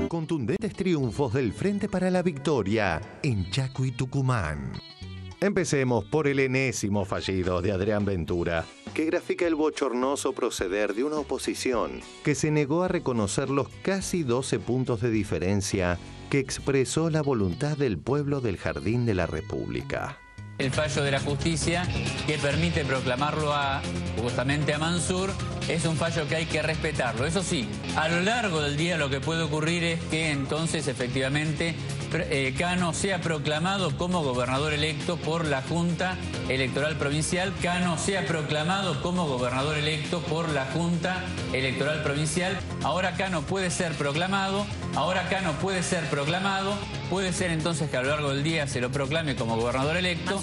Contundentes triunfos del Frente para la Victoria en Chaco y Tucumán. Empecemos por el enésimo fallido de Adrián Ventura, que grafica el bochornoso proceder de una oposición que se negó a reconocer los casi 12 puntos de diferencia que expresó la voluntad del pueblo del Jardín de la República. El fallo de la justicia que permite proclamarlo justamente a Mansur es un fallo que hay que respetarlo. Eso sí, a lo largo del día lo que puede ocurrir es que entonces efectivamente Cano sea proclamado como gobernador electo por la Junta Electoral Provincial. Cano sea proclamado como gobernador electo por la Junta Electoral Provincial. Ahora Cano puede ser proclamado. Puede ser entonces que a lo largo del día se lo proclame como gobernador electo.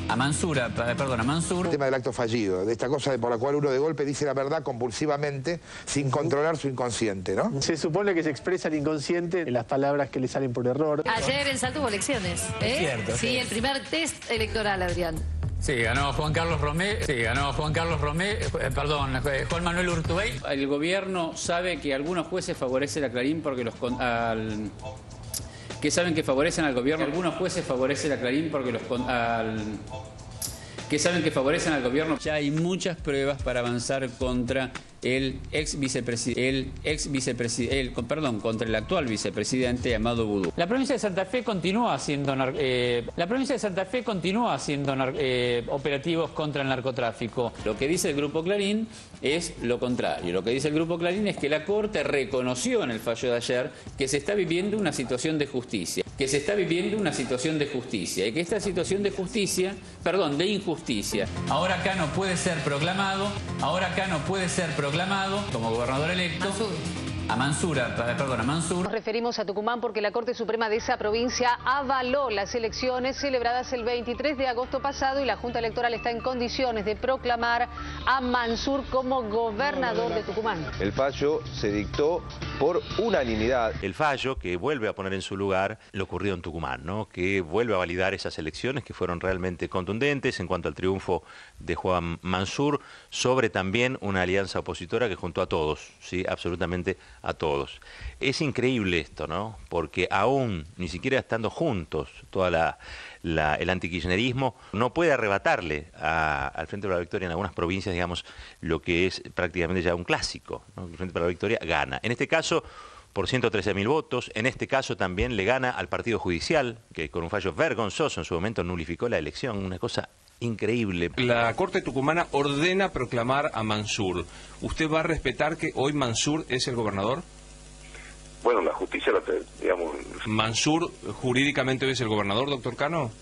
A Mansur. El tema del acto fallido, de esta cosa por la cual uno de golpe dice la verdad compulsivamente sin controlar su inconsciente, ¿no? Se supone que se expresa el inconsciente en las palabras que le salen por error. Ayer en Salto hubo elecciones, ¿eh? Cierto, sí, el primer test electoral, Adrián. Sí, ganó Juan Manuel Urtubey. El gobierno sabe que algunos jueces favorecen a Clarín porque que saben que favorecen al gobierno. Algunos jueces favorecen a Clarín porque que saben que favorecen al gobierno. Ya hay muchas pruebas para avanzar contra contra el actual vicepresidente Amado Vudú. La provincia de Santa Fe continúa haciendo operativos contra el narcotráfico. Lo que dice el Grupo Clarín es lo contrario. Lo que dice el Grupo Clarín es que la Corte reconoció en el fallo de ayer que se está viviendo una situación de justicia. Y que esta situación de injusticia. Ahora Cano puede ser proclamado como gobernador electo. A Mansur. Nos referimos a Tucumán porque la Corte Suprema de esa provincia avaló las elecciones celebradas el 23 de agosto pasado y la Junta Electoral está en condiciones de proclamar a Mansur como gobernador de Tucumán. El fallo se dictó por unanimidad. El fallo que vuelve a poner en su lugar lo ocurrido en Tucumán, ¿no? Que vuelve a validar esas elecciones que fueron realmente contundentes en cuanto al triunfo de Juan Mansur sobre también una alianza opositora que juntó a todos, ¿sí? Absolutamente a todos. Es increíble esto, ¿no? Porque aún, ni siquiera estando juntos, toda el antikirchnerismo no puede arrebatarle al Frente para la Victoria en algunas provincias, digamos, lo que es prácticamente ya un clásico, ¿no? El Frente para la Victoria gana. En este caso, por 113.000 votos, en este caso también le gana al Partido Judicial, que con un fallo vergonzoso en su momento nulificó la elección, una cosa increíble. La Corte Tucumana ordena proclamar a Mansur. ¿Usted va a respetar que hoy Mansur es el gobernador? Bueno, la justicia, digamos... ¿Mansur jurídicamente hoy es el gobernador, doctor Cano?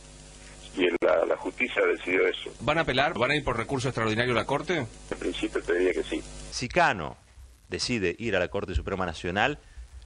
Y la justicia decidió eso. ¿Van a apelar? ¿Van a ir por recurso extraordinario a la Corte? En principio te diría que sí. Si Cano decide ir a la Corte Suprema Nacional,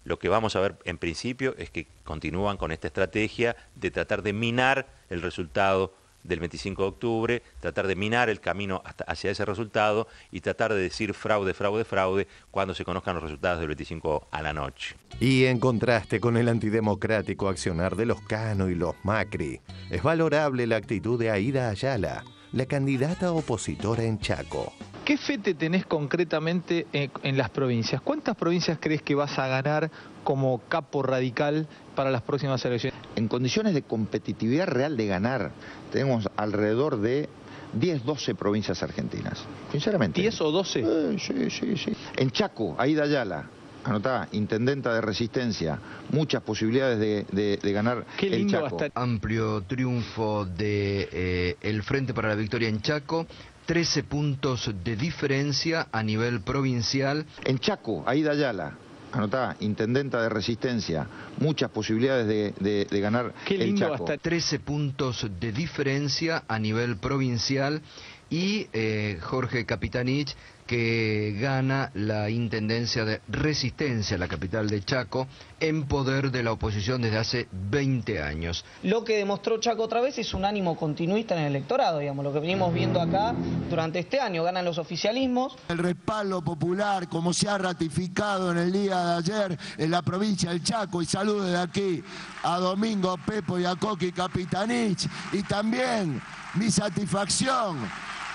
lo que vamos a ver en principio es que continúan con esta estrategia de tratar de minar el resultado del 25 de octubre, tratar de minar el camino hacia ese resultado y tratar de decir fraude, fraude, fraude cuando se conozcan los resultados del 25 a la noche. Y en contraste con el antidemocrático accionar de los Cano y los Macri, es valorable la actitud de Aida Ayala, la candidata opositora en Chaco. ¿Qué fe te tenés concretamente en las provincias? ¿Cuántas provincias crees que vas a ganar como capo radical para las próximas elecciones? En condiciones de competitividad real de ganar, tenemos alrededor de 10, 12 provincias argentinas. Sinceramente. ¿10 o 12? Sí. En Chaco, Aida Ayala, anotá, intendenta de Resistencia, muchas posibilidades de ganar el Chaco. Amplio triunfo de el Frente para la Victoria en Chaco. 13 puntos de diferencia a nivel provincial. En Chaco, Aida Ayala, anotá, intendenta de Resistencia, muchas posibilidades de ganar el Chaco. 13 puntos de diferencia a nivel provincial y Jorge Capitanich, que gana la intendencia de Resistencia, la capital de Chaco, en poder de la oposición desde hace 20 años. Lo que demostró Chaco otra vez es un ánimo continuista en el electorado, digamos, lo que venimos viendo acá durante este año. Ganan los oficialismos. El respaldo popular, como se ha ratificado en el día de ayer en la provincia del Chaco, y saludo de aquí a Domingo Pepo y a Coqui Capitanich, y también mi satisfacción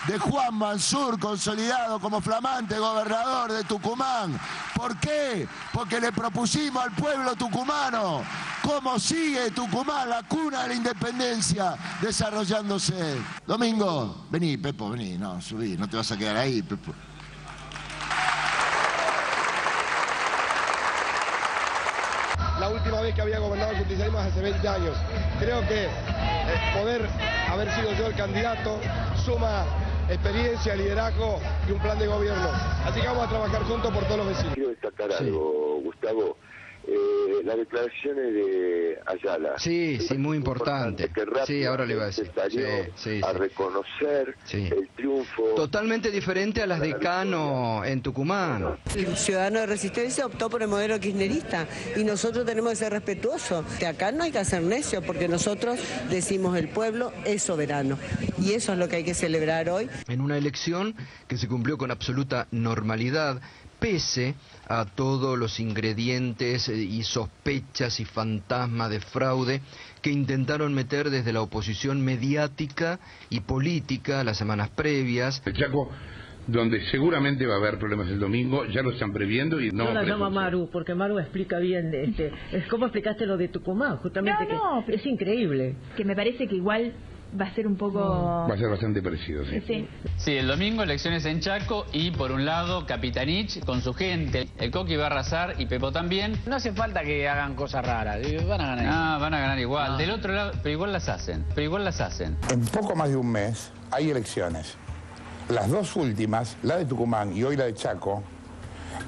de Juan Mansur, consolidado como flamante gobernador de Tucumán. ¿Por qué? Porque le propusimos al pueblo tucumano cómo sigue Tucumán, la cuna de la independencia, desarrollándose. Domingo, vení, Pepo, vení, no, subí, no te vas a quedar ahí, Pepo. La última vez que había gobernado el justicialismo hace 20 años. Creo que poder haber sido yo el candidato suma experiencia, liderazgo y un plan de gobierno. Así que vamos a trabajar juntos por todos los vecinos. Quiero destacar algo, Gustavo. Las declaraciones de Ayala. Sí, sí, muy importante. Sí, ahora le iba a decir. A reconocer el triunfo. Totalmente diferente a las de Cano en Tucumán. El ciudadano de Resistencia optó por el modelo kirchnerista y nosotros tenemos que ser respetuosos. De acá no hay que hacer necio porque nosotros decimos el pueblo es soberano y eso es lo que hay que celebrar hoy. En una elección que se cumplió con absoluta normalidad, pese a todos los ingredientes y sospechas y fantasmas de fraude que intentaron meter desde la oposición mediática y política las semanas previas. El Chaco, donde seguramente va a haber problemas el domingo, ya lo están previendo y no... Yo la llamo a Maru, porque Maru explica bien, es cómo explicaste lo de Tucumán, justamente, que es increíble. Que me parece que igual va a ser un poco... Va a ser bastante parecido, sí. Sí, el domingo elecciones en Chaco y por un lado Capitanich con su gente. El Coqui va a arrasar y Pepo también. No hace falta que hagan cosas raras, van a ganar. Ah, van a ganar igual. Del otro lado, pero igual las hacen. En poco más de un mes hay elecciones. Las dos últimas, la de Tucumán y hoy la de Chaco,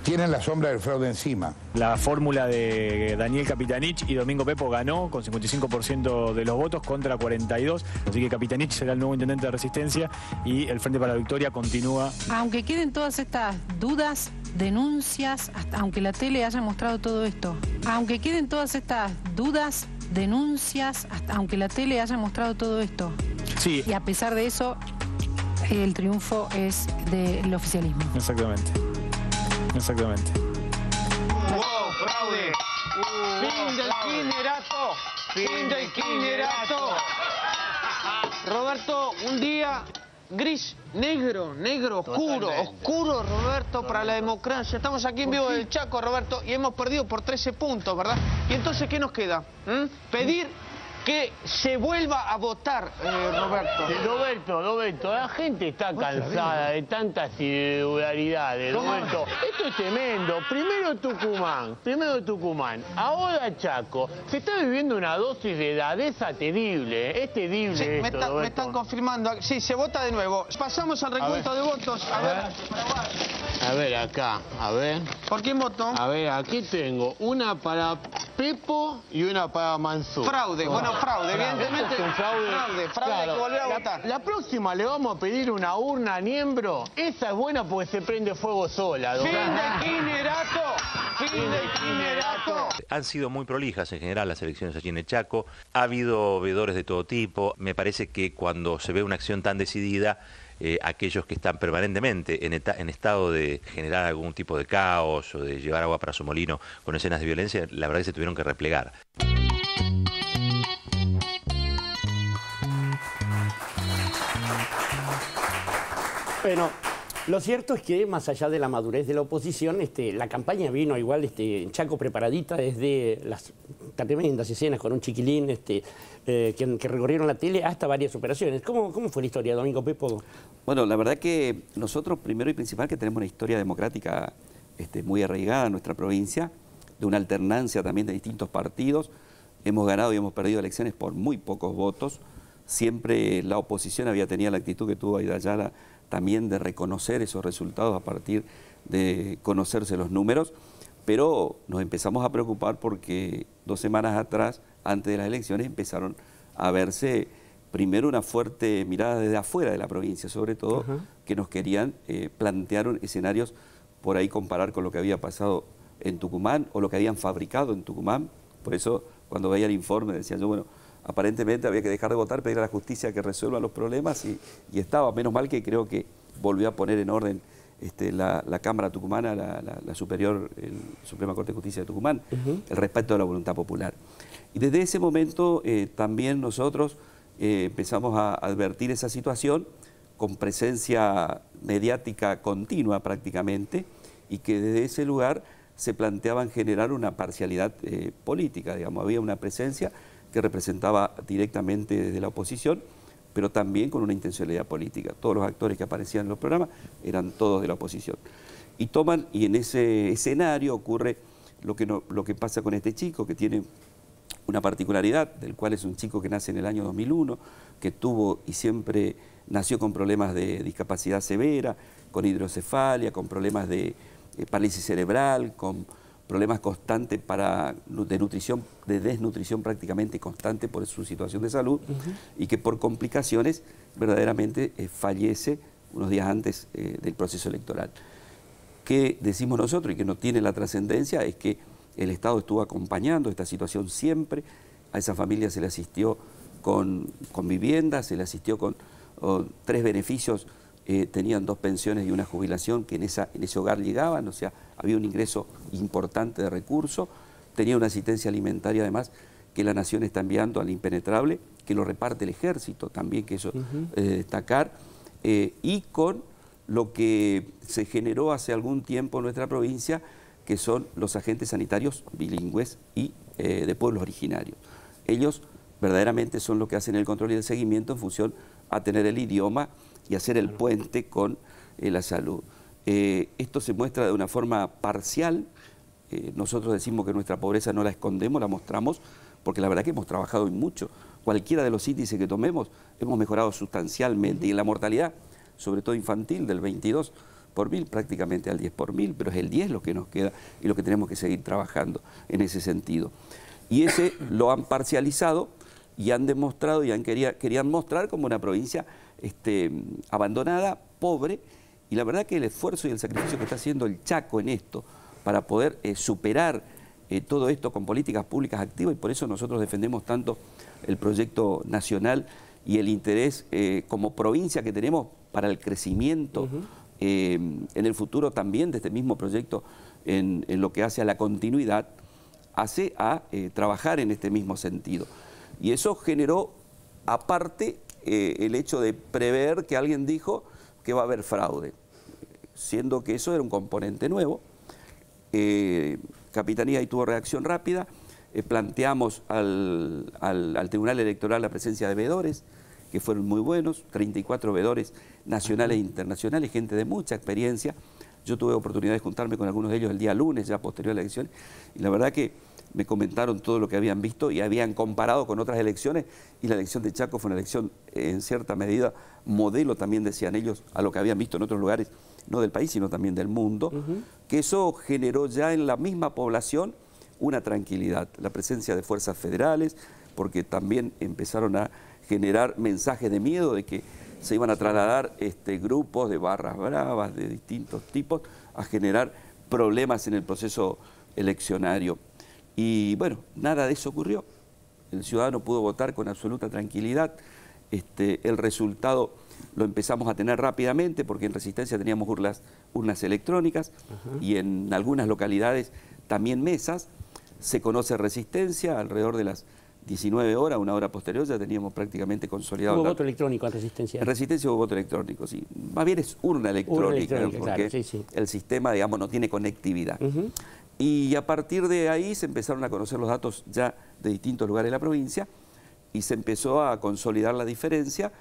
tienen la sombra del fraude encima. La fórmula de Daniel Capitanich y Domingo Pepo ganó con 55% de los votos contra 42%. Así que Capitanich será el nuevo intendente de Resistencia y el Frente para la Victoria continúa. Aunque queden todas estas dudas, denuncias, aunque la tele haya mostrado todo esto, aunque queden todas estas dudas, denuncias, aunque la tele haya mostrado todo esto. Sí. Y a pesar de eso, el triunfo es del oficialismo. Exactamente. Exactamente. ¡Wow, fraude! ¡Fin del kirchnerato! ¡Fin del kirchnerato! Roberto, un día gris, negro, oscuro, Roberto, para la democracia. Estamos aquí en vivo del Chaco, Roberto, y hemos perdido por 13 puntos, ¿verdad? Y entonces, ¿qué nos queda? Pedir que se vuelva a votar, Roberto. Roberto, la gente está cansada de tantas irregularidades, Roberto. Esto es tremendo. Primero Tucumán, ahora Chaco. Se está viviendo una dosis de edadeza terrible. Es terrible Sí, esto, me están confirmando. Sí, se vota de nuevo. Pasamos al recuento de votos. A ver, acá, a ver. ¿Por quién votó? A ver, aquí tengo una para Pepo y una para Mansur. Fraude, evidentemente. Esto es un fraude. Fraude, hay que volver a votar. La próxima le vamos a pedir una urna a Niembro. Esa es buena porque se prende fuego sola. ¡Fin del kirchnerato! ¡Fin del kirchnerato! Han sido muy prolijas en general las elecciones allí en el Chaco. Ha habido veedores de todo tipo. Me parece que cuando se ve una acción tan decidida, aquellos que están permanentemente en estado de generar algún tipo de caos o de llevar agua para su molino con escenas de violencia, la verdad es que se tuvieron que replegar. Bueno, lo cierto es que más allá de la madurez de la oposición, la campaña vino igual en Chaco preparadita desde las tremendas escenas con un chiquilín que recorrieron la tele hasta varias operaciones. ¿Cómo fue la historia, Domingo Pepo? Bueno, la verdad que nosotros primero y principal que tenemos una historia democrática muy arraigada en nuestra provincia, de una alternancia también de distintos partidos. Hemos ganado y hemos perdido elecciones por muy pocos votos. Siempre la oposición había tenido la actitud que tuvo Aida Ayala también de reconocer esos resultados a partir de conocerse los números, pero nos empezamos a preocupar porque 2 semanas atrás, antes de las elecciones, empezaron a verse primero una fuerte mirada desde afuera de la provincia, sobre todo, que nos querían plantear escenarios por ahí comparar con lo que había pasado en Tucumán o lo que habían fabricado en Tucumán. Por eso, cuando veía el informe, decía yo, bueno, aparentemente había que dejar de votar, pedir a la justicia que resuelva los problemas y estaba, menos mal que creo que volvió a poner en orden la Cámara Tucumana, la Superior, Suprema Corte de Justicia de Tucumán, el respeto de la voluntad popular. Y desde ese momento también nosotros empezamos a advertir esa situación con presencia mediática continua prácticamente, y que desde ese lugar se planteaban generar una parcialidad política, digamos, había una presencia que representaba directamente desde la oposición, pero también con una intencionalidad política. Todos los actores que aparecían en los programas eran todos de la oposición. Y en ese escenario ocurre lo que pasa con este chico, que tiene una particularidad, del cual es un chico que nace en el año 2001, que tuvo y siempre nació con problemas de discapacidad severa, con hidrocefalia, con problemas de parálisis cerebral, con problemas constantes de desnutrición prácticamente constante por su situación de salud, y que por complicaciones verdaderamente fallece unos días antes del proceso electoral. ¿Qué decimos nosotros y que no tiene la trascendencia? Es que el Estado estuvo acompañando esta situación siempre, a esa familia se le asistió con vivienda, se le asistió con 3 beneficios, tenían 2 pensiones y una jubilación que en ese hogar llegaban, o sea, había un ingreso importante de recursos, tenía una asistencia alimentaria además que la Nación está enviando al impenetrable, que lo reparte el Ejército también, que eso es de destacar, y con lo que se generó hace algún tiempo en nuestra provincia, que son los agentes sanitarios bilingües y de pueblos originarios. Ellos verdaderamente son los que hacen el control y el seguimiento en función a tener el idioma y hacer el puente con la salud. Esto se muestra de una forma parcial. Nosotros decimos que nuestra pobreza no la escondemos, la mostramos, porque la verdad que hemos trabajado en mucho. Cualquiera de los índices que tomemos, hemos mejorado sustancialmente. Y en la mortalidad, sobre todo infantil, del 22 por 1000, prácticamente al 10 por 1000, pero es el 10 lo que nos queda y lo que tenemos que seguir trabajando en ese sentido. Y ese lo han parcializado y han demostrado y querían mostrar como una provincia abandonada, pobre, y la verdad que el esfuerzo y el sacrificio que está haciendo el Chaco en esto para poder superar todo esto con políticas públicas activas, y por eso nosotros defendemos tanto el proyecto nacional y el interés como provincia que tenemos para el crecimiento en el futuro también de este mismo proyecto en lo que hace a la continuidad, hace a trabajar en este mismo sentido. Y eso generó, aparte, el hecho de prever que alguien dijo que va a haber fraude, siendo que eso era un componente nuevo. Capitanía ahí tuvo reacción rápida, planteamos al Tribunal Electoral la presencia de veedores, que fueron muy buenos, 34 veedores nacionales e internacionales, gente de mucha experiencia. Yo tuve oportunidad de juntarme con algunos de ellos el día lunes, ya posterior a la elección, y la verdad que me comentaron todo lo que habían visto y habían comparado con otras elecciones, y la elección de Chaco fue una elección en cierta medida modelo, también decían ellos, a lo que habían visto en otros lugares, no del país, sino también del mundo, que eso generó ya en la misma población una tranquilidad, la presencia de fuerzas federales, porque también empezaron a generar mensajes de miedo de que se iban a trasladar grupos de barras bravas de distintos tipos a generar problemas en el proceso eleccionario. Y bueno, nada de eso ocurrió. El ciudadano pudo votar con absoluta tranquilidad. El resultado lo empezamos a tener rápidamente porque en Resistencia teníamos urnas electrónicas y en algunas localidades también mesas. Se conoce Resistencia, alrededor de las 19 horas, una hora posterior, ya teníamos prácticamente consolidado. ¿Hubo voto electrónico en Resistencia? En Resistencia hubo voto electrónico, sí. Más bien es urna electrónica, porque claro, sí. El sistema, digamos, no tiene conectividad. Y a partir de ahí se empezaron a conocer los datos ya de distintos lugares de la provincia y se empezó a consolidar la diferencia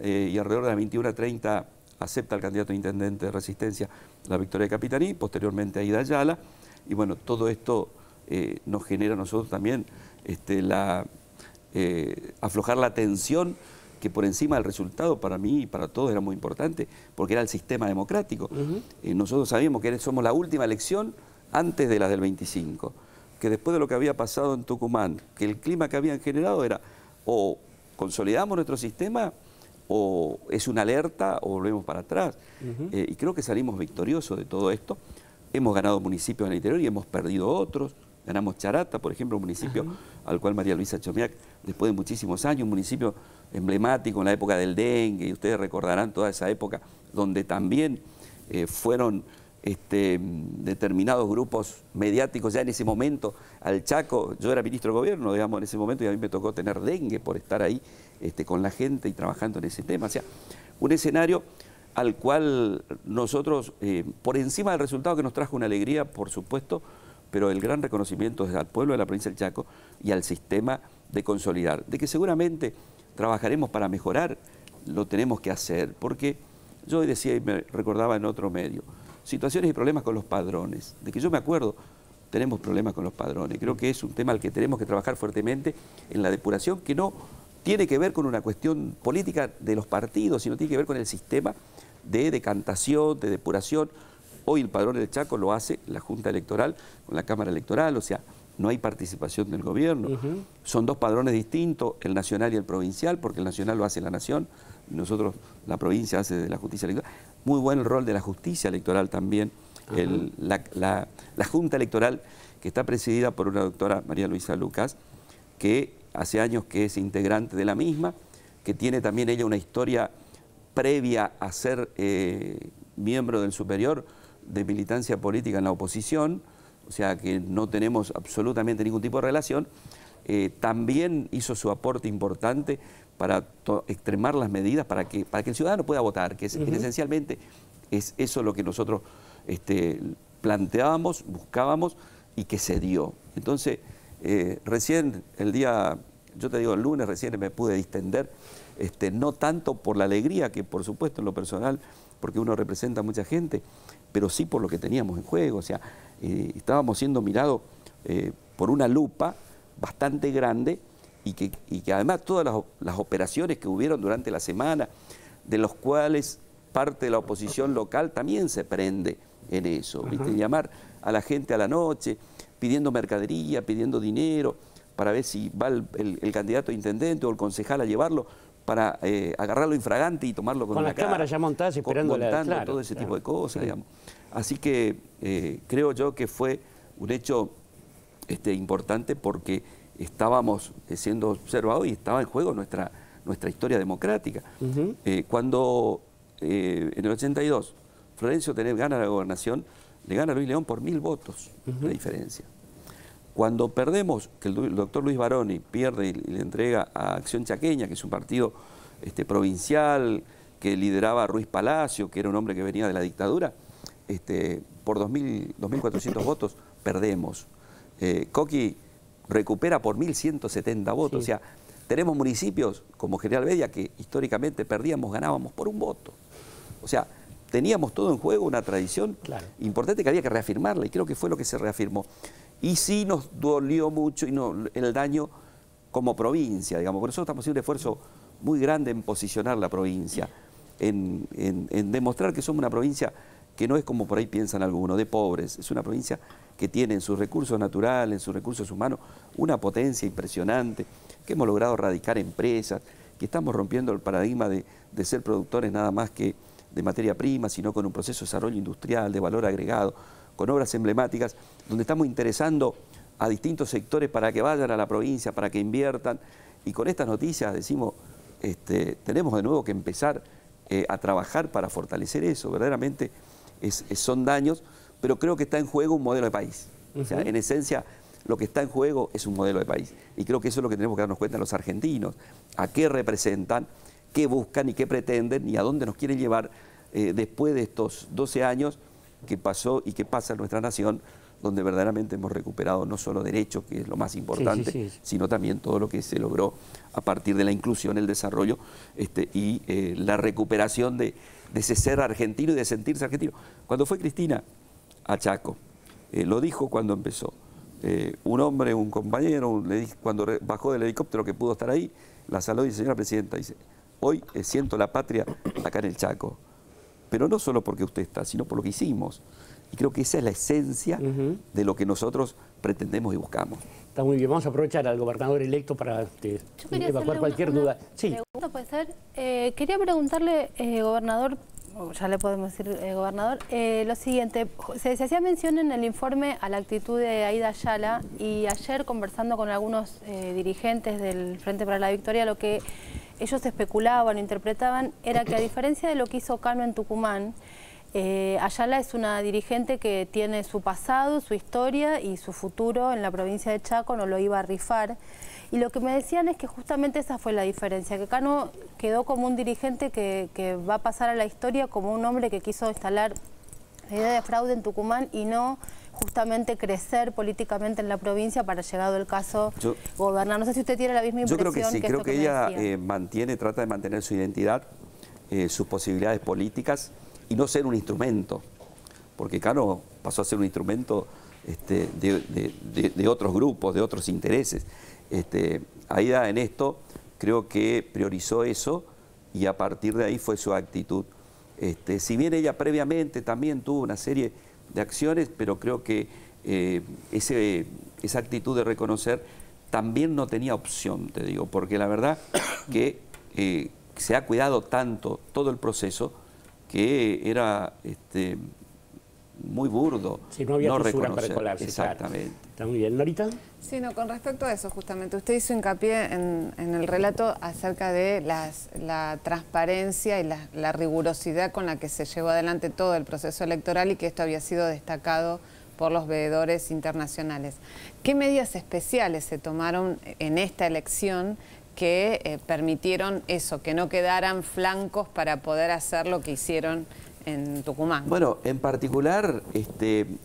y alrededor de las 21:30 acepta el candidato a intendente de Resistencia la victoria de Capitaní, posteriormente a Ida Ayala, y bueno, todo esto nos genera a nosotros también aflojar la tensión que por encima del resultado para mí y para todos era muy importante, porque era el sistema democrático. Nosotros sabíamos que somos la última elección antes de la del 25, que después de lo que había pasado en Tucumán, que el clima que habían generado era o consolidamos nuestro sistema o es una alerta o volvemos para atrás. Y creo que salimos victoriosos de todo esto. Hemos ganado municipios en el interior y hemos perdido otros. Ganamos Charata, por ejemplo, un municipio al cual María Luisa Chomiak, después de muchísimos años, un municipio emblemático en la época del dengue, y ustedes recordarán toda esa época donde también fueron determinados grupos mediáticos ya en ese momento al Chaco. Yo era ministro de gobierno, digamos, en ese momento, y a mí me tocó tener dengue por estar ahí con la gente y trabajando en ese tema. O sea, un escenario al cual nosotros, por encima del resultado que nos trajo una alegría, por supuesto, pero el gran reconocimiento es al pueblo de la provincia del Chaco y al sistema de consolidar. De que seguramente trabajaremos para mejorar, lo tenemos que hacer, porque yo hoy decía y me recordaba en otro medio, situaciones y problemas con los padrones. De que yo me acuerdo, tenemos problemas con los padrones. Creo que es un tema al que tenemos que trabajar fuertemente en la depuración, que no tiene que ver con una cuestión política de los partidos, sino tiene que ver con el sistema de decantación, de depuración. Hoy el padrón del Chaco lo hace la Junta Electoral con la Cámara Electoral, o sea, no hay participación del gobierno. Son dos padrones distintos, el nacional y el provincial, porque el nacional lo hace la Nación, y nosotros, la provincia, hace de la justicia electoral. Muy buen el rol de la justicia electoral también. La Junta Electoral, que está presidida por una doctora, María Luisa Lucas, que hace años que es integrante de la misma, que tiene también ella una historia previa a ser miembro del superior de militancia política en la oposición, o sea que no tenemos absolutamente ningún tipo de relación. También hizo su aporte importante para extremar las medidas para que el ciudadano pueda votar, que esencialmente es eso lo que nosotros planteábamos, buscábamos y que se dio. Entonces, recién el día, yo te digo el lunes, recién me pude distender, no tanto por la alegría, que por supuesto en lo personal, porque uno representa a mucha gente, pero sí por lo que teníamos en juego. O sea, estábamos siendo mirados por una lupa bastante grande y que además todas las operaciones que hubieron durante la semana, de los cuales parte de la oposición local también se prende en eso, ¿viste? Llamar a la gente a la noche, pidiendo mercadería, pidiendo dinero, para ver si va el candidato a intendente o el concejal a llevarlo, para agarrarlo infragante y tomarlo con las cámaras ya montadas esperando todo ese tipo de cosas, digamos. Así que creo yo que fue un hecho importante porque estábamos siendo observados y estaba en juego nuestra historia democrática. Cuando en el 82 Florencio Tenet gana la gobernación, le gana a Luis León por 1000 votos de diferencia. Cuando perdemos, que el doctor Luis Baroni pierde y le entrega a Acción Chaqueña, que es un partido provincial que lideraba a Ruiz Palacio, que era un hombre que venía de la dictadura, por 2.400 votos perdemos. Coqui recupera por 1.170 votos. Sí. O sea, tenemos municipios como General Bedia que históricamente perdíamos, ganábamos por un voto. O sea, teníamos todo en juego, una tradición importante que había que reafirmarla, y creo que fue lo que se reafirmó. Y sí nos dolió mucho el daño como provincia, digamos. Por eso estamos haciendo un esfuerzo muy grande en posicionar la provincia, en demostrar que somos una provincia que no es como por ahí piensan algunos, de pobres. Es una provincia que tiene en sus recursos naturales, en sus recursos humanos, una potencia impresionante, que hemos logrado radicar empresas, que estamos rompiendo el paradigma de ser productores nada más que de materia prima, sino con un proceso de desarrollo industrial, de valor agregado, con obras emblemáticas, donde estamos interesando a distintos sectores para que vayan a la provincia, para que inviertan. Y con estas noticias decimos, tenemos de nuevo que empezar a trabajar para fortalecer eso. Verdaderamente son daños, pero creo que está en juego un modelo de país. O sea, en esencia, lo que está en juego es un modelo de país. Y creo que eso es lo que tenemos que darnos cuenta los argentinos, a qué representan, qué buscan y qué pretenden y a dónde nos quieren llevar después de estos 12 años que pasó y que pasa en nuestra nación, donde verdaderamente hemos recuperado no solo derechos, que es lo más importante, sino también todo lo que se logró a partir de la inclusión, el desarrollo y la recuperación de ese ser argentino y de sentirse argentino. Cuando fue Cristina a Chaco, lo dijo cuando empezó. Un hombre, un compañero, cuando bajó del helicóptero que pudo estar ahí, la saludó y dice: señora presidenta, dice, hoy siento la patria acá en el Chaco. Pero no solo porque usted está, sino por lo que hicimos. Y creo que esa es la esencia de lo que nosotros pretendemos y buscamos. Está muy bien, vamos a aprovechar al gobernador electo para evacuar cualquier duda. Sí. Pregunta, puede ser. Quería preguntarle, gobernador, ya le podemos decir, gobernador, lo siguiente. Se hacía mención en el informe a la actitud de Aida Ayala, y ayer conversando con algunos dirigentes del Frente para la Victoria, lo que ellos especulaban, interpretaban, era que a diferencia de lo que hizo Cano en Tucumán, Ayala es una dirigente que tiene su pasado, su historia y su futuro en la provincia de Chaco, no lo iba a rifar. Y lo que me decían es que justamente esa fue la diferencia, que Cano quedó como un dirigente que va a pasar a la historia como un hombre que quiso instalar la idea de fraude en Tucumán y no justamente crecer políticamente en la provincia para, llegado el caso, gobernar. No sé si usted tiene la misma impresión. Yo creo que sí, creo que ella trata de mantener su identidad, sus posibilidades políticas y no ser un instrumento, porque Cano pasó a ser un instrumento de otros grupos, de otros intereses. Aida en esto creo que priorizó eso y a partir de ahí fue su actitud. Si bien ella previamente también tuvo una serie de acciones, pero creo que esa actitud de reconocer también no tenía opción, te digo, porque la verdad que se ha cuidado tanto todo el proceso que era muy burdo. Si no había fisura para reconocer. colarse. Exactamente. Claro. Está muy bien. ¿Norita? Sí, no, con respecto a eso justamente, usted hizo hincapié en el relato acerca de la transparencia y la rigurosidad con la que se llevó adelante todo el proceso electoral y que esto había sido destacado por los veedores internacionales. ¿Qué medidas especiales se tomaron en esta elección que permitieron eso, que no quedaran flancos para poder hacer lo que hicieron en Tucumán? Bueno, en particular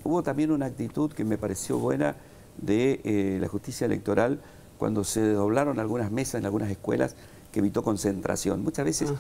hubo también una actitud que me pareció buena de la justicia electoral cuando se doblaron algunas mesas en algunas escuelas que evitó concentración. Muchas veces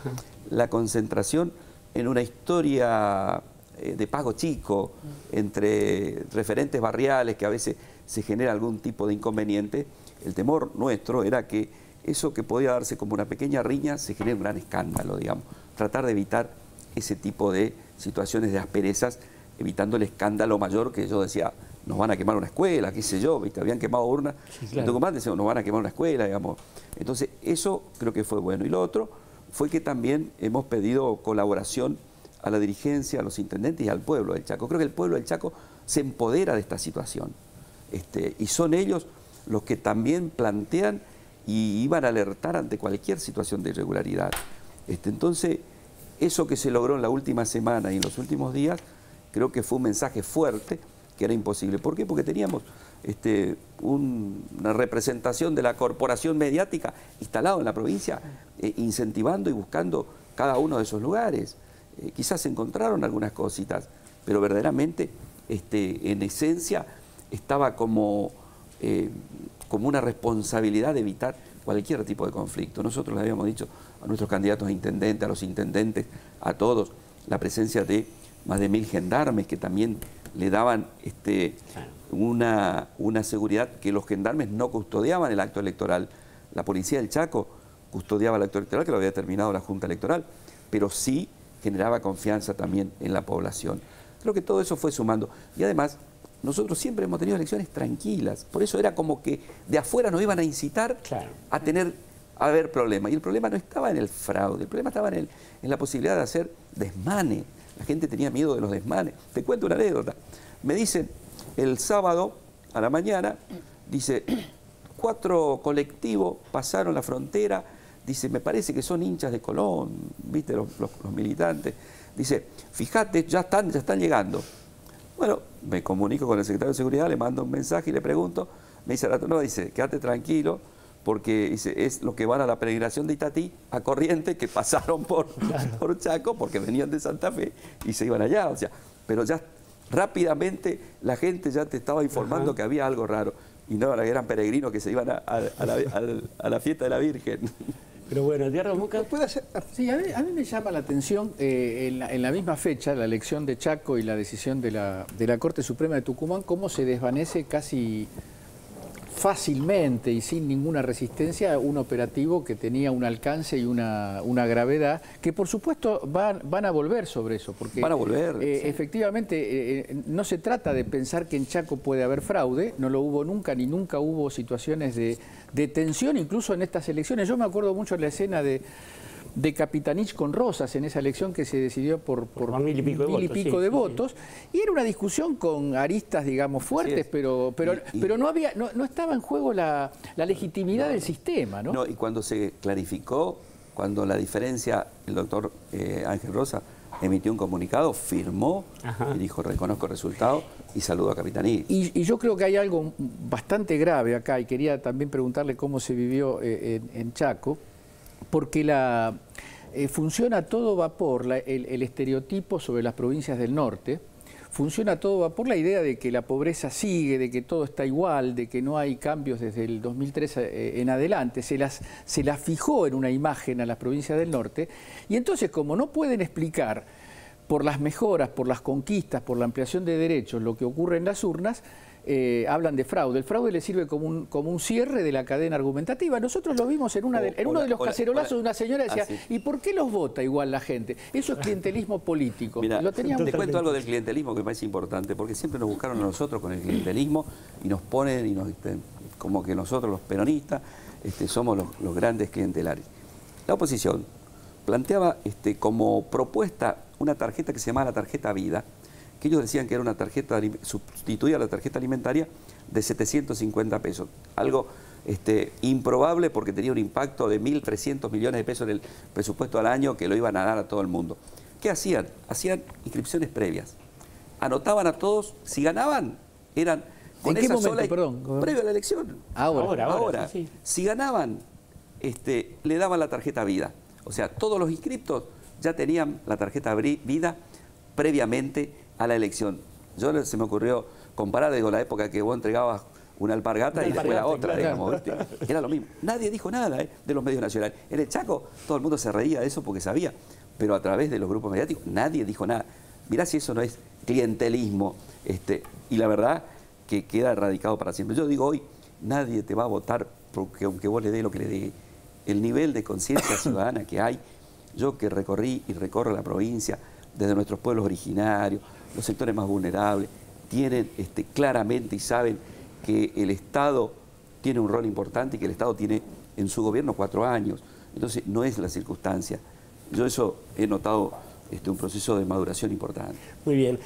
la concentración en una historia de pago chico entre referentes barriales que a veces se genera algún tipo de inconveniente, el temor nuestro era que eso que podía darse como una pequeña riña se genere un gran escándalo, digamos. Tratar de evitar ese tipo de situaciones de asperezas, evitando el escándalo mayor que yo decía, nos van a quemar una escuela, qué sé yo, ¿viste? Habían quemado urnas, sí, claro. En Tucumán decíamos, nos van a quemar una escuela, digamos. Entonces, eso creo que fue bueno. Y lo otro fue que también hemos pedido colaboración a la dirigencia, a los intendentes y al pueblo del Chaco. Creo que el pueblo del Chaco se empodera de esta situación. Y son ellos los que también plantean y iban a alertar ante cualquier situación de irregularidad. Una eso que se logró en la última semana y en los últimos días, creo que fue un mensaje fuerte que era imposible. ¿Por qué? Porque teníamos una representación de la corporación mediática instalada en la provincia, incentivando y buscando cada uno de esos lugares. Quizás se encontraron algunas cositas, pero verdaderamente, en esencia, estaba como una responsabilidad de evitar cualquier tipo de conflicto. Nosotros le habíamos dicho a nuestros candidatos a intendentes, a los intendentes, a todos, la presencia de más de 1000 gendarmes que también le daban una seguridad que los gendarmes no custodiaban el acto electoral. La policía del Chaco custodiaba el acto electoral, que lo había determinado la Junta Electoral, pero sí generaba confianza también en la población. Creo que todo eso fue sumando. Y además, nosotros siempre hemos tenido elecciones tranquilas. Por eso era como que de afuera nos iban a incitar a haber problemas. Y el problema no estaba en el fraude, el problema estaba en la posibilidad de hacer desmanes. La gente tenía miedo de los desmanes. Te cuento una anécdota. Me dicen, el sábado a la mañana, dice, 4 colectivos pasaron la frontera, dice, me parece que son hinchas de Colón, viste, los militantes. Dice, fíjate, ya están llegando. Bueno, me comunico con el secretario de Seguridad, le mando un mensaje y le pregunto, me dice, no, dice, quédate tranquilo, porque dice, es lo que van a la peregrinación de Itatí, a Corrientes, que pasaron por Chaco, porque venían de Santa Fe y se iban allá. O sea, pero ya rápidamente la gente ya te estaba informando que había algo raro. Y no, eran peregrinos que se iban a la fiesta de la Virgen. Pero bueno, Diarra Muca... Sí, a mí me llama la atención, en la misma fecha, la elección de Chaco y la decisión de la Corte Suprema de Tucumán, cómo se desvanece casi fácilmente y sin ninguna resistencia un operativo que tenía un alcance y una gravedad, que por supuesto van a volver sobre eso, porque van a volver, sí. Efectivamente no se trata de pensar que en Chaco puede haber fraude, no lo hubo nunca, ni nunca hubo situaciones de tensión, incluso en estas elecciones. Yo me acuerdo mucho de la escena de Capitanich con Rosas en esa elección que se decidió por 1000 y pico de votos, y era una discusión con aristas, digamos, fuertes, pero no estaba en juego la legitimidad del sistema, ¿no? Y cuando se clarificó, cuando la diferencia, el doctor Ángel Rosa emitió un comunicado, firmó y dijo, reconozco el resultado y saludo a Capitanich. Y yo creo que hay algo bastante grave acá, y quería también preguntarle cómo se vivió en Chaco, porque funciona a todo vapor el estereotipo sobre las provincias del norte. Funciona a todo vapor la idea de que la pobreza sigue, de que todo está igual, de que no hay cambios desde el 2003 en adelante. Se las fijó en una imagen a las provincias del norte, y entonces, como no pueden explicar por las mejoras, por las conquistas, por la ampliación de derechos lo que ocurre en las urnas, hablan de fraude. El fraude le sirve como un cierre de la cadena argumentativa. Nosotros lo vimos en uno de los cacerolazos de una señora que decía, ¿y por qué los vota igual la gente? Eso es clientelismo político. Mira, lo teníamos. te cuento algo del clientelismo que me parece importante, porque siempre nos buscaron a nosotros con el clientelismo y nos ponen y como que nosotros los peronistas somos los grandes clientelares. La oposición planteaba como propuesta una tarjeta que se llamaba la tarjeta Vida, que ellos decían que era una tarjeta, sustituía a la tarjeta alimentaria, de 750 pesos. Algo improbable, porque tenía un impacto de 1.300 millones de pesos en el presupuesto al año, que lo iban a dar a todo el mundo. ¿Qué hacían? Hacían inscripciones previas. Anotaban a todos, si ganaban, eran con esa sola... Previo a la elección. Ahora. Sí. Si ganaban, le daban la tarjeta Vida. O sea, todos los inscriptos ya tenían la tarjeta Vida previamente a la elección. Se me ocurrió comparar, la época que vos entregabas una alpargata y después la otra, digamos, ¿viste? Era lo mismo. Nadie dijo nada de los medios nacionales. En el Chaco todo el mundo se reía de eso porque sabía, pero a través de los grupos mediáticos nadie dijo nada. Mirá si eso no es clientelismo, y la verdad que queda erradicado para siempre. Yo digo hoy, nadie te va a votar porque aunque vos le dé lo que le dé. El nivel de conciencia ciudadana que hay, yo que recorrí y recorro la provincia, desde nuestros pueblos originarios, los sectores más vulnerables, tienen claramente y saben que el Estado tiene un rol importante y que el Estado tiene en su gobierno 4 años. Entonces, no es la circunstancia. Yo eso he notado un proceso de maduración importante. Muy bien.